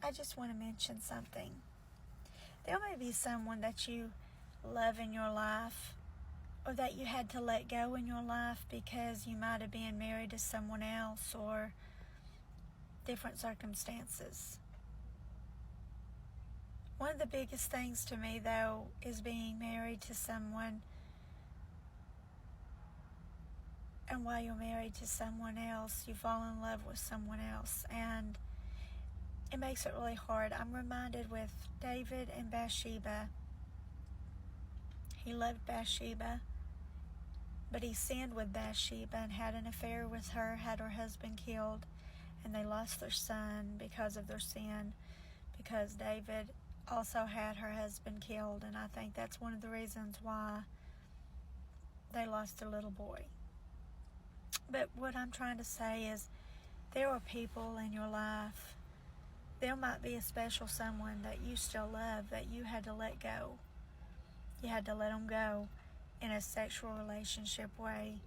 I just want to mention something. There may be someone that you love in your life, or that you had to let go in your life because you might have been married to someone else or different circumstances. One of the biggest things to me, though, is being married to someone, and while you're married to someone else, you fall in love with someone else, and it makes it really hard. I'm reminded with David and Bathsheba. He loved Bathsheba, but he sinned with Bathsheba and had an affair with her, had her husband killed, and they lost their son because of their sin, because David also had her husband killed, and I think that's one of the reasons why they lost their little boy. But what I'm trying to say is, there are people in your life, there might be a special someone that you still love that you had to let go. You had to let them go in a sexual relationship way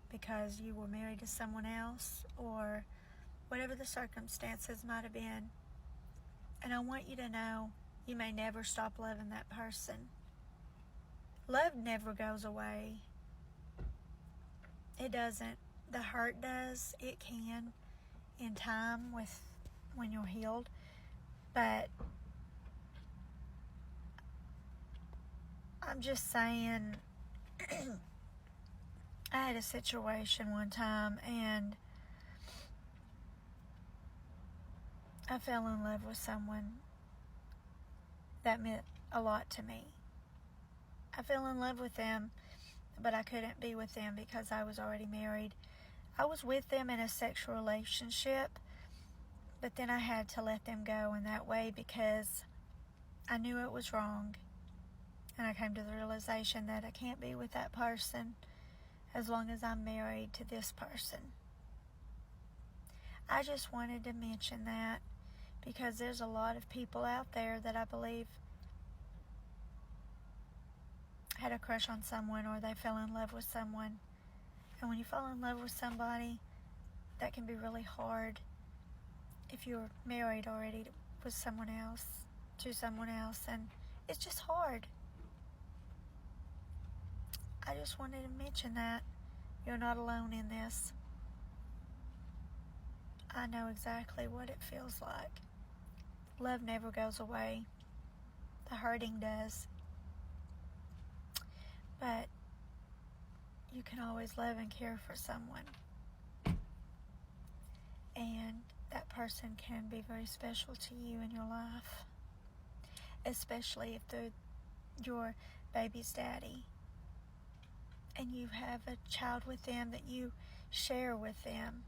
because you were married to someone else, or whatever the circumstances might have been. And I want you to know, you may never stop loving that person. Love never goes away. It doesn't. The hurt does. It can in time when you're healed. But I'm just saying, I had a situation one time, and I fell in love with someone that meant a lot to me. I fell in love with them, but I couldn't be with them because I was already married. I was with them in a sexual relationship, but then I had to let them go in that way because I knew it was wrong. And I came to the realization that I can't be with that person as long as I'm married to this person. I just wanted to mention that because there's a lot of people out there that I believe had a crush on someone, or they fell in love with someone. And when you fall in love with somebody, that can be really hard if you're married already with someone else, to someone else, and it's just hard. I just wanted to mention that you're not alone in this. I know exactly what it feels like. Love never goes away. The hurting does. But you can always love and care for someone. And that person can be very special to you in your life. Especially if they're your baby's daddy. And you have a child with them that you share with them.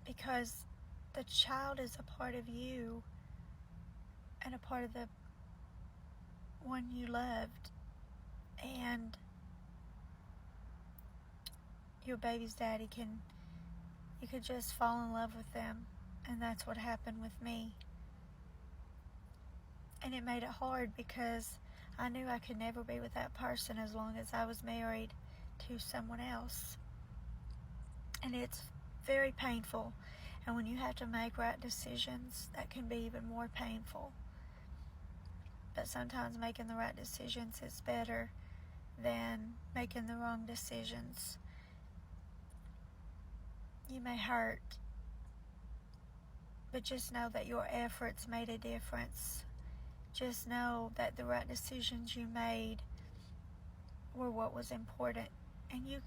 Because the child is a part of you and a part of the one you loved. And your baby's daddy you could just fall in love with them. And that's what happened with me. And it made it hard because I knew I could never be with that person as long as I was married to someone else. And it's very painful. And when you have to make right decisions, that can be even more painful. But sometimes making the right decisions is better than making the wrong decisions. You may hurt, but just know that your efforts made a difference. Just know that the right decisions you made were what was important. And you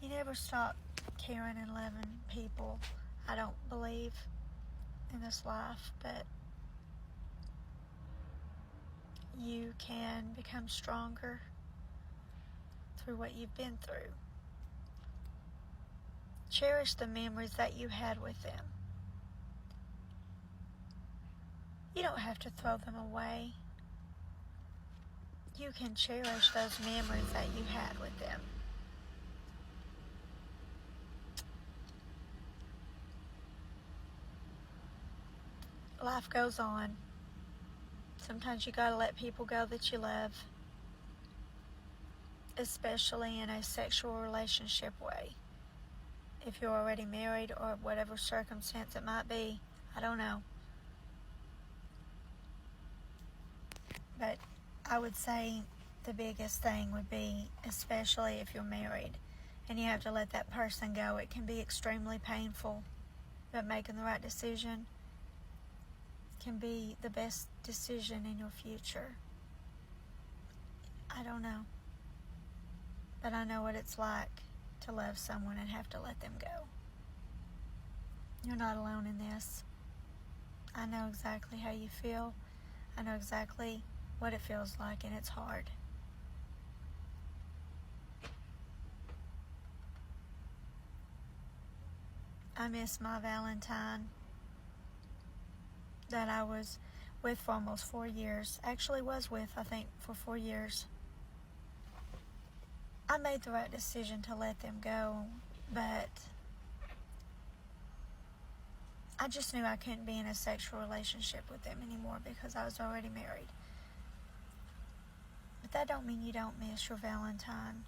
never stop caring and loving people, I don't believe, in this life. But you can become stronger through what you've been through. Cherish the memories that you had with them. You don't have to throw them away. You can cherish those memories that you had with them. Life goes on. Sometimes you gotta let people go that you love, especially in a sexual relationship way. If you're already married or whatever circumstance it might be, I don't know. But I would say the biggest thing would be, especially if you're married and you have to let that person go, it can be extremely painful, but making the right decision can be the best decision in your future. I don't know. But I know what it's like to love someone and have to let them go. You're not alone in this. I know exactly how you feel. I know exactly what it feels like, and it's hard. I miss my Valentine that I was with for almost 4 years. Actually was with, I think, for 4 years. I made the right decision to let them go, but I just knew I couldn't be in a sexual relationship with them anymore because I was already married. But that don't mean you don't miss your Valentine.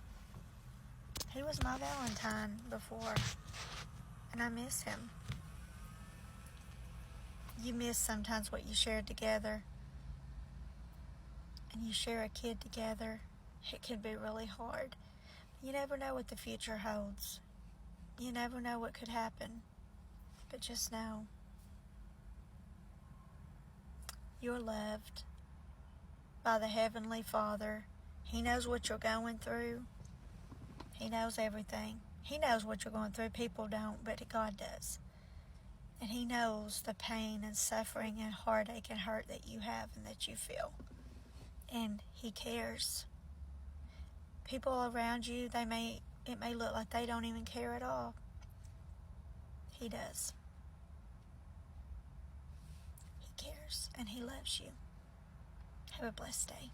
He was my Valentine before, and I miss him. You miss sometimes what you shared together, and you share a kid together. It can be really hard. You never know what the future holds. You never know what could happen. But just know you're loved by the Heavenly Father. He knows what you're going through. He knows everything. He knows what you're going through. People don't, but God does. And He knows the pain and suffering and heartache and hurt that you have and that you feel. And He cares. People around you, it may look like they don't even care at all. He does. He cares and He loves you. Have a blessed day.